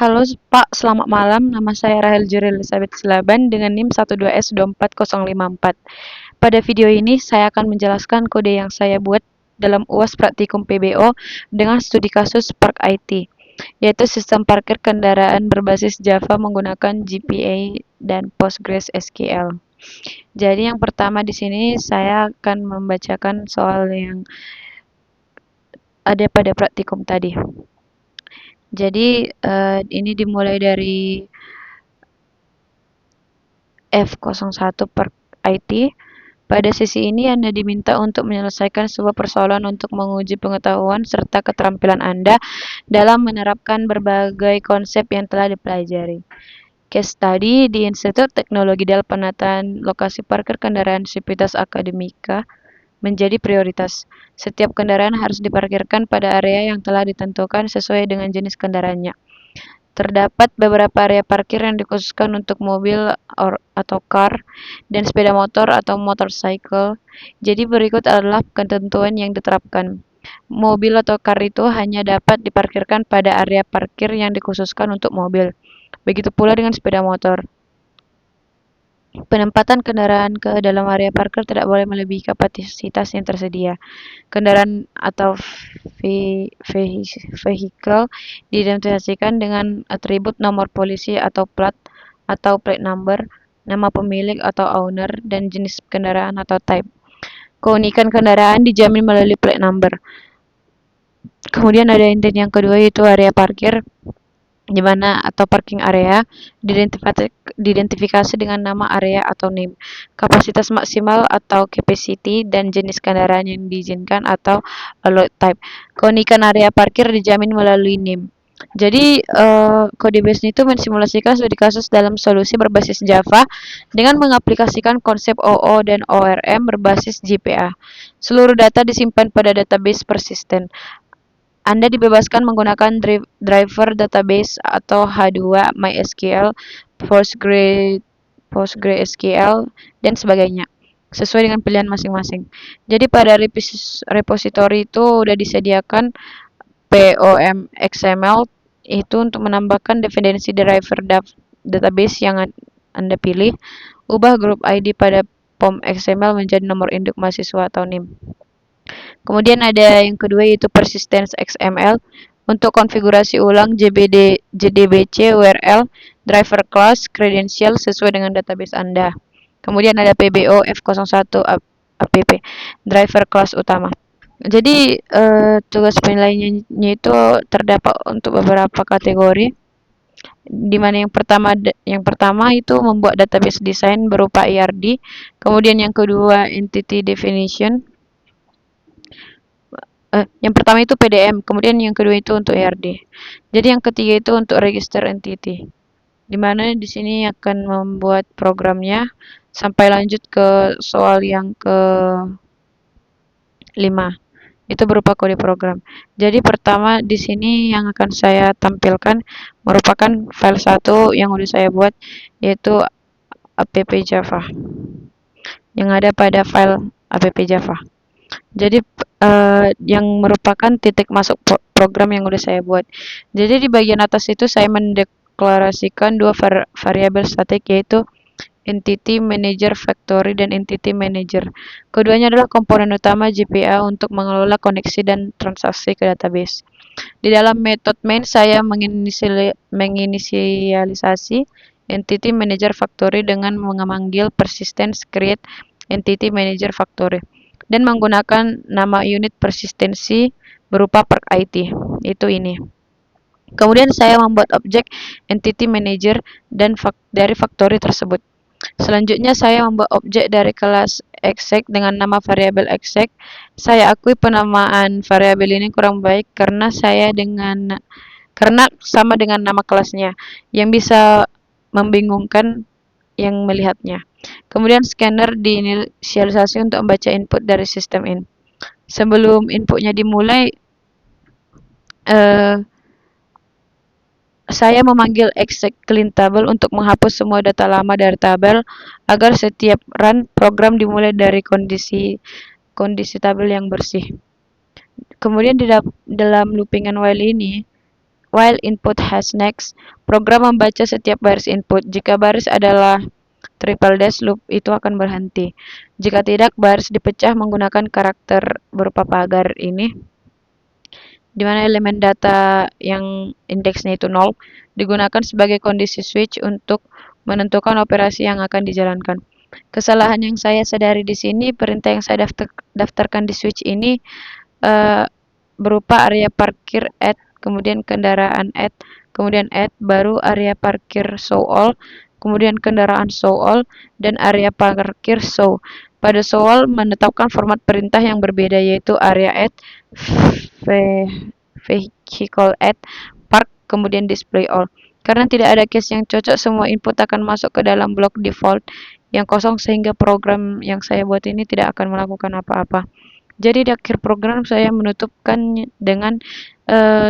Halo Pak, selamat malam. Nama saya Rahel Juri Elizabeth Silaban dengan NIM 12S24054. Pada video ini saya akan menjelaskan kode yang saya buat dalam UAS Praktikum PBO dengan studi kasus Spark IT, yaitu sistem parkir kendaraan berbasis Java menggunakan GPA dan PostgreSQL. Jadi yang pertama di sini saya akan membacakan soal yang ada pada praktikum tadi. Jadi ini dimulai dari F01 per IT. Pada sesi ini Anda diminta untuk menyelesaikan sebuah persoalan untuk menguji pengetahuan serta keterampilan Anda dalam menerapkan berbagai konsep yang telah dipelajari. Case study di Institut Teknologi dalam penataan lokasi parkir kendaraan Sivitas Akademika menjadi prioritas. Setiap kendaraan harus diparkirkan pada area yang telah ditentukan sesuai dengan jenis kendaraannya. Terdapat beberapa area parkir yang dikhususkan untuk mobil atau car dan sepeda motor atau motorcycle. Jadi berikut adalah ketentuan yang diterapkan. Mobil atau car itu hanya dapat diparkirkan pada area parkir yang dikhususkan untuk mobil. Begitu pula dengan sepeda motor. Penempatan kendaraan ke dalam area parkir tidak boleh melebihi kapasitas yang tersedia. Kendaraan atau vehicle diidentifikasikan dengan atribut nomor polisi atau plat atau plate number, nama pemilik atau owner, dan jenis kendaraan atau type. Keunikan kendaraan dijamin melalui plate number. Kemudian ada intent yang kedua yaitu area parkir, di mana atau parking area diidentifikasi dengan nama area atau name, kapasitas maksimal atau capacity, dan jenis kendaraan yang diizinkan atau allowed type. Keunikan area parkir dijamin melalui name. Jadi kode base itu mensimulasikan studi kasus dalam solusi berbasis Java dengan mengaplikasikan konsep OO dan ORM berbasis GPA. Seluruh data disimpan pada database persisten. Anda dibebaskan menggunakan driver database atau H2, MySQL, PostgreSQL, dan sebagainya, sesuai dengan pilihan masing-masing. Jadi pada repository itu sudah disediakan POM XML itu untuk menambahkan definisi driver database yang Anda pilih. Ubah grup ID pada POM XML menjadi nomor induk mahasiswa atau NIM. Kemudian ada yang kedua yaitu persistence XML untuk konfigurasi ulang JDBC URL driver class credential sesuai dengan database Anda. Kemudian ada PBO F01 app driver class utama. Jadi tugas penilaiannya itu terdapat untuk beberapa kategori, di mana yang pertama itu membuat database design berupa IRD, kemudian yang kedua entity definition, yang pertama itu PDM, kemudian yang kedua itu untuk ERD. Jadi yang ketiga itu untuk register entity, di mana di sini akan membuat programnya sampai lanjut ke soal yang ke-5. Itu berupa kode program. Jadi pertama di sini yang akan saya tampilkan merupakan file 1 yang udah saya buat, yaitu app Java yang ada pada file app Java. Jadi yang merupakan titik masuk program yang udah saya buat. Jadi di bagian atas itu saya mendeklarasikan dua variabel statik, yaitu entity manager factory dan entity manager. Keduanya adalah komponen utama GPA untuk mengelola koneksi dan transaksi ke database. Di dalam method main saya menginisialisasi entity manager factory dengan memanggil persistence create entity manager factory dan menggunakan nama unit persistensi berupa perk IT. Itu ini. Kemudian saya membuat objek entity manager dan dari factory tersebut. Selanjutnya saya membuat objek dari kelas exec dengan nama variabel exec. Saya akui penamaan variabel ini kurang baik karena sama dengan nama kelasnya yang bisa membingungkan yang melihatnya. Kemudian scanner diinisialisasi untuk membaca input dari sistem in. Sebelum inputnya dimulai, saya memanggil exec clean table untuk menghapus semua data lama dari tabel agar setiap run program dimulai dari kondisi tabel yang bersih. Kemudian di dalam loopingan while ini while input has next, program membaca setiap baris input. Jika baris adalah triple dash, loop itu akan berhenti. Jika tidak, baris dipecah menggunakan karakter berupa pagar ini, di mana elemen data yang indeksnya itu 0 digunakan sebagai kondisi switch untuk menentukan operasi yang akan dijalankan. Kesalahan yang saya sadari di sini, perintah yang saya daftarkan di switch ini berupa area parkir add, kemudian kendaraan add, kemudian add, baru area parkir show all, kemudian kendaraan show all, dan area parkir show. Pada show all menetapkan format perintah yang berbeda, yaitu area add, vehicle add, park, kemudian display all. Karena tidak ada case yang cocok, semua input akan masuk ke dalam blok default yang kosong, sehingga program yang saya buat ini tidak akan melakukan apa-apa. Jadi di akhir program saya menutupkan dengan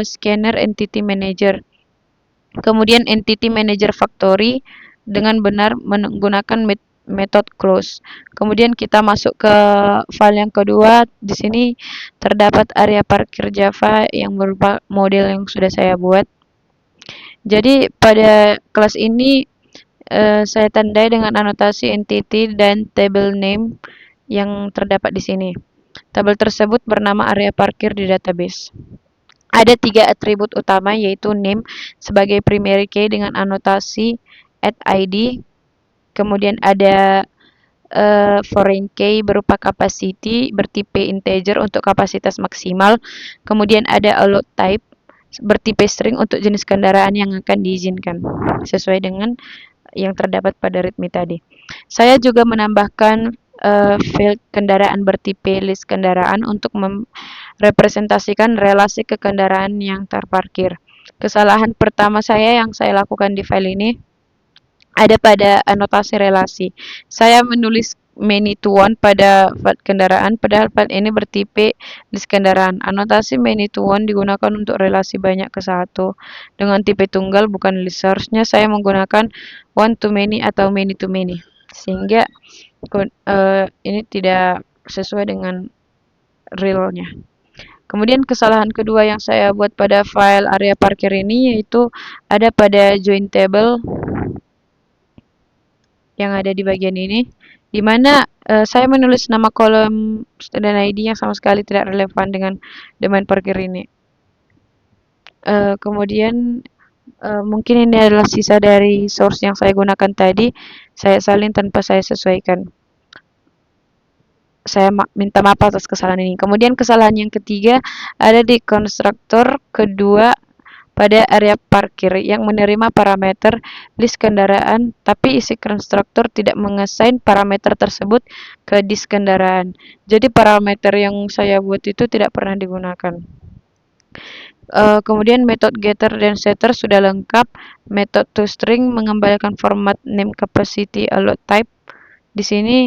scanner entity manager. Kemudian entity manager factory dengan benar menggunakan method close. Kemudian kita masuk ke file yang kedua. Di sini terdapat area parkir Java yang berupa model yang sudah saya buat. Jadi pada kelas ini saya tandai dengan anotasi entity dan table name yang terdapat di sini. Tabel tersebut bernama area parkir di database. Ada 3 atribut utama, yaitu name sebagai primary key dengan anotasi @id, kemudian ada foreign key berupa capacity bertipe integer untuk kapasitas maksimal, kemudian ada allowed type bertipe string untuk jenis kendaraan yang akan diizinkan sesuai dengan yang terdapat pada readme tadi. Saya juga menambahkan field kendaraan bertipe list kendaraan untuk merepresentasikan relasi ke kendaraan yang terparkir. Kesalahan pertama saya yang saya lakukan di file ini ada pada anotasi relasi. Saya menulis many to one pada file kendaraan, padahal file ini bertipe list kendaraan. Anotasi many to one digunakan untuk relasi banyak ke satu dengan tipe tunggal, bukan list. Seharusnya saya menggunakan one to many atau many to many, sehingga ini tidak sesuai dengan realnya. Kemudian kesalahan kedua yang saya buat pada file area parkir ini, yaitu ada pada join table yang ada di bagian ini, di mana saya menulis nama kolom student ID yang sama sekali tidak relevan dengan domain parkir ini. Kemudian mungkin ini adalah sisa dari source yang saya gunakan tadi, saya salin tanpa saya sesuaikan. Saya minta maaf atas kesalahan ini. Kemudian kesalahan yang ketiga ada di konstruktor kedua pada area parkir yang menerima parameter list kendaraan, tapi isi konstruktor tidak mengassign parameter tersebut ke disk kendaraan. Jadi parameter yang saya buat itu tidak pernah digunakan. Kemudian metode getter dan setter sudah lengkap. Metode toString mengembalikan format name capacity allowed type di sini.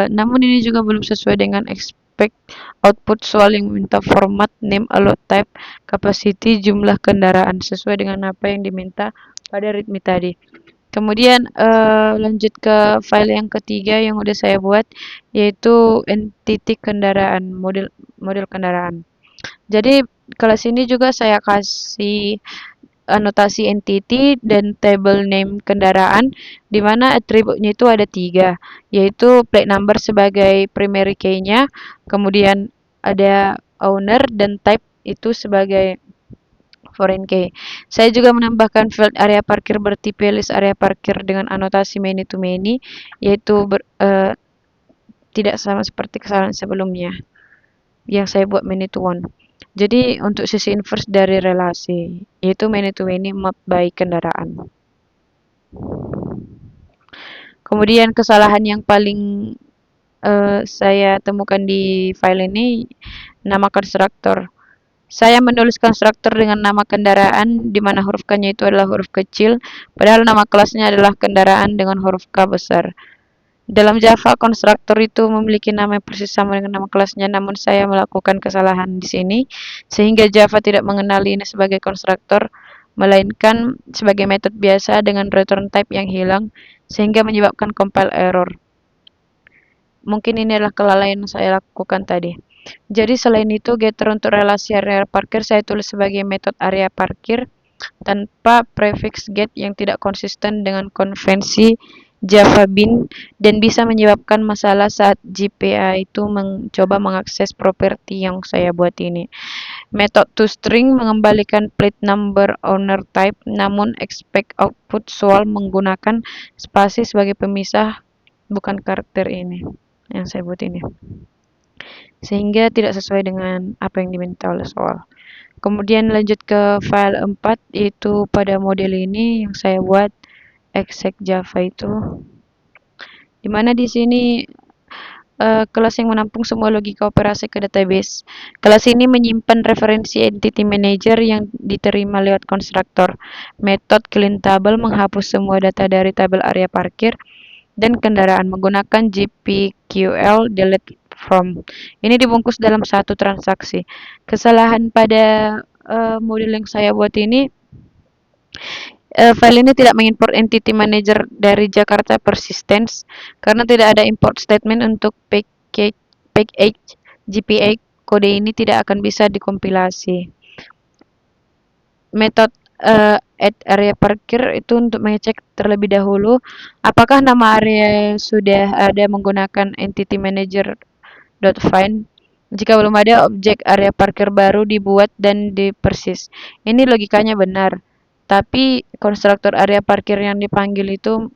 Namun ini juga belum sesuai dengan expect output soal yang meminta format name allowed type capacity jumlah kendaraan sesuai dengan apa yang diminta pada readme tadi. Kemudian lanjut ke file yang ketiga yang udah saya buat, yaitu entity kendaraan, model kendaraan. Jadi kelas ini juga saya kasih anotasi entity dan table name kendaraan, di mana atributnya itu ada 3, yaitu plate number sebagai primary key-nya, kemudian ada owner dan type itu sebagai foreign key. Saya juga menambahkan field area parkir bertipe list area parkir dengan anotasi many to many, yaitu tidak sama seperti kesalahan sebelumnya yang saya buat many to one. Jadi untuk sisi inverse dari relasi, yaitu many to many map by kendaraan. Kemudian kesalahan yang paling saya temukan di file ini, nama konstruktor. Saya menulis konstruktor dengan nama kendaraan, di mana huruf K-nya itu adalah huruf kecil, padahal nama kelasnya adalah kendaraan dengan huruf K besar. Dalam Java, konstruktor itu memiliki nama yang persis sama dengan nama kelasnya, namun saya melakukan kesalahan di sini, sehingga Java tidak mengenali ini sebagai konstruktor, melainkan sebagai metode biasa dengan return type yang hilang, sehingga menyebabkan compile error. Mungkin ini adalah kelalaian yang saya lakukan tadi. Jadi selain itu, getter untuk relasi area parkir saya tulis sebagai metode area parkir tanpa prefix get yang tidak konsisten dengan konvensi Java Bean dan bisa menyebabkan masalah saat JPA itu mencoba mengakses properti yang saya buat ini. Metode toString mengembalikan plate number owner type namun expect output soal menggunakan spasi sebagai pemisah bukan karakter ini yang saya buat ini. Sehingga tidak sesuai dengan apa yang diminta oleh soal. Kemudian lanjut ke file 4 yaitu pada model ini yang saya buat exec Java itu. Dimana di sini kelas yang menampung semua logika operasi ke database. Kelas ini menyimpan referensi entity manager yang diterima lewat konstruktor. Metode clean table menghapus semua data dari tabel area parkir dan kendaraan menggunakan GPQL delete from. Ini dibungkus dalam satu transaksi. Kesalahan pada model yang saya buat ini, file ini tidak mengimport entity manager dari Jakarta Persistence karena tidak ada import statement untuk package GPA. Kode ini tidak akan bisa dikompilasi. Metode add area parkir itu untuk mengecek terlebih dahulu apakah nama area sudah ada menggunakan entity manager find. Jika belum ada, objek area parkir baru dibuat dan dipersis. Ini logikanya benar, tapi konstruktor area parkir yang dipanggil itu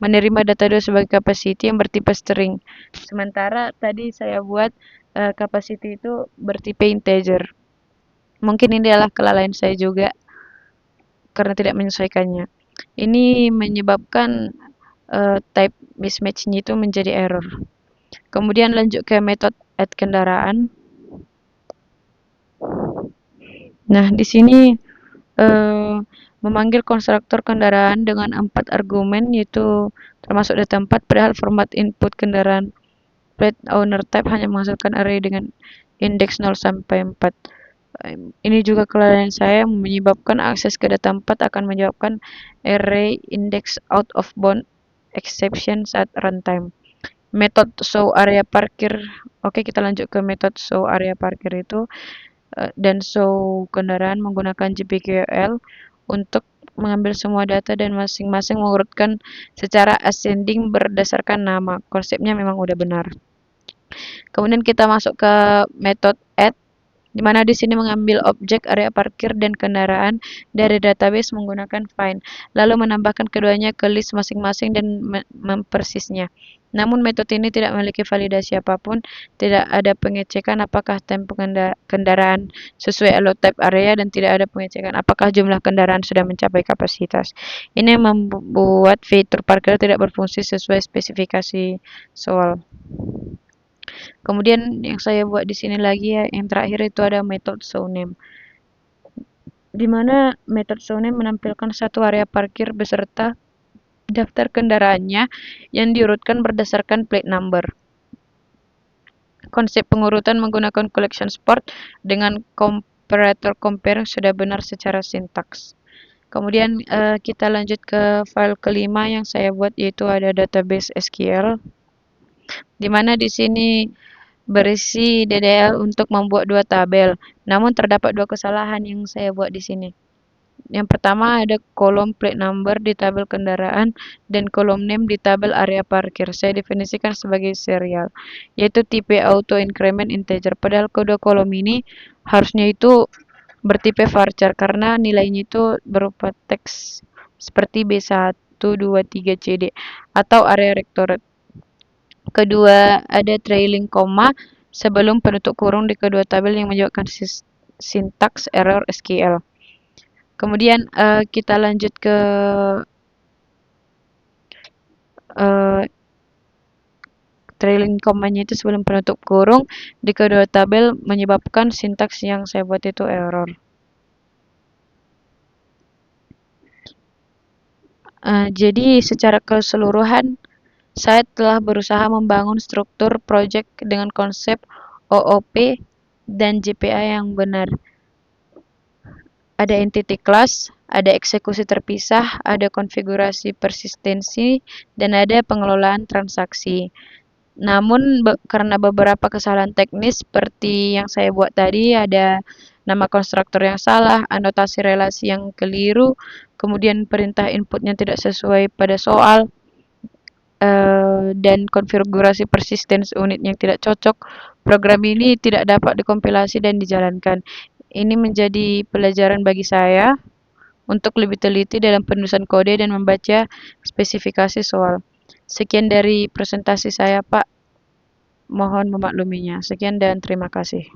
menerima data 2 sebagai capacity yang bertipe string. Sementara tadi saya buat capacity itu bertipe integer. Mungkin ini adalah kelalaian saya juga karena tidak menyesuaikannya. Ini menyebabkan type mismatch-nya itu menjadi error. Kemudian lanjut ke metode add kendaraan. Nah, di sini memanggil konstruktor kendaraan dengan 4 argumen yaitu termasuk data 4 padahal format input kendaraan plate owner type hanya menghasilkan array dengan indeks 0 sampai 4. Ini juga kelalaian saya menyebabkan akses ke data 4 akan menyebabkan array index out of bound exception saat runtime. Metode show area parkir. Oke, kita lanjut ke metode show area parkir itu dan show kendaraan menggunakan GPQL untuk mengambil semua data dan masing-masing mengurutkan secara ascending berdasarkan nama. Konsepnya memang udah benar. Kemudian kita masuk ke metode add di mana di sini mengambil objek area parkir dan kendaraan dari database menggunakan find, lalu menambahkan keduanya ke list masing-masing dan mempersisnya. Namun metode ini tidak memiliki validasi apapun, tidak ada pengecekan apakah type kendaraan sesuai allowed type area dan tidak ada pengecekan apakah jumlah kendaraan sudah mencapai kapasitas. Ini membuat fitur parkir tidak berfungsi sesuai spesifikasi soal. Kemudian yang saya buat di sini lagi ya, yang terakhir itu ada metode showname. Di mana metode showname menampilkan satu area parkir beserta daftar kendaraannya yang diurutkan berdasarkan plate number. Konsep pengurutan menggunakan collection sort dengan comparator compare sudah benar secara sintaks. Kemudian kita lanjut ke file kelima yang saya buat yaitu ada database SQL. Di mana di sini berisi DDL untuk membuat dua tabel. Namun terdapat dua kesalahan yang saya buat di sini. Yang pertama ada kolom plate number di tabel kendaraan dan kolom name di tabel area parkir. Saya definisikan sebagai serial, yaitu tipe auto increment integer. Padahal kedua kolom ini harusnya itu bertipe varchar karena nilainya itu berupa teks seperti B1, 2, 3, CD atau area rectored. Kedua, ada trailing koma sebelum penutup kurung di kedua tabel yang menyebabkan sintaks error SQL. Kemudian kita lanjut ke trailing komanya itu sebelum penutup kurung di kedua tabel menyebabkan sintaks yang saya buat itu error. Jadi secara keseluruhan saya telah berusaha membangun struktur project dengan konsep OOP dan JPA yang benar. Ada entity class, ada eksekusi terpisah, ada konfigurasi persistensi, dan ada pengelolaan transaksi. Namun karena beberapa kesalahan teknis seperti yang saya buat tadi, ada nama konstruktor yang salah, anotasi relasi yang keliru, kemudian perintah inputnya tidak sesuai pada soal, dan konfigurasi persistence unit yang tidak cocok, program ini tidak dapat dikompilasi dan dijalankan. Ini menjadi pelajaran bagi saya untuk lebih teliti dalam penulisan kode dan membaca spesifikasi soal. Sekian dari presentasi saya, Pak. Mohon memakluminya. Sekian dan terima kasih.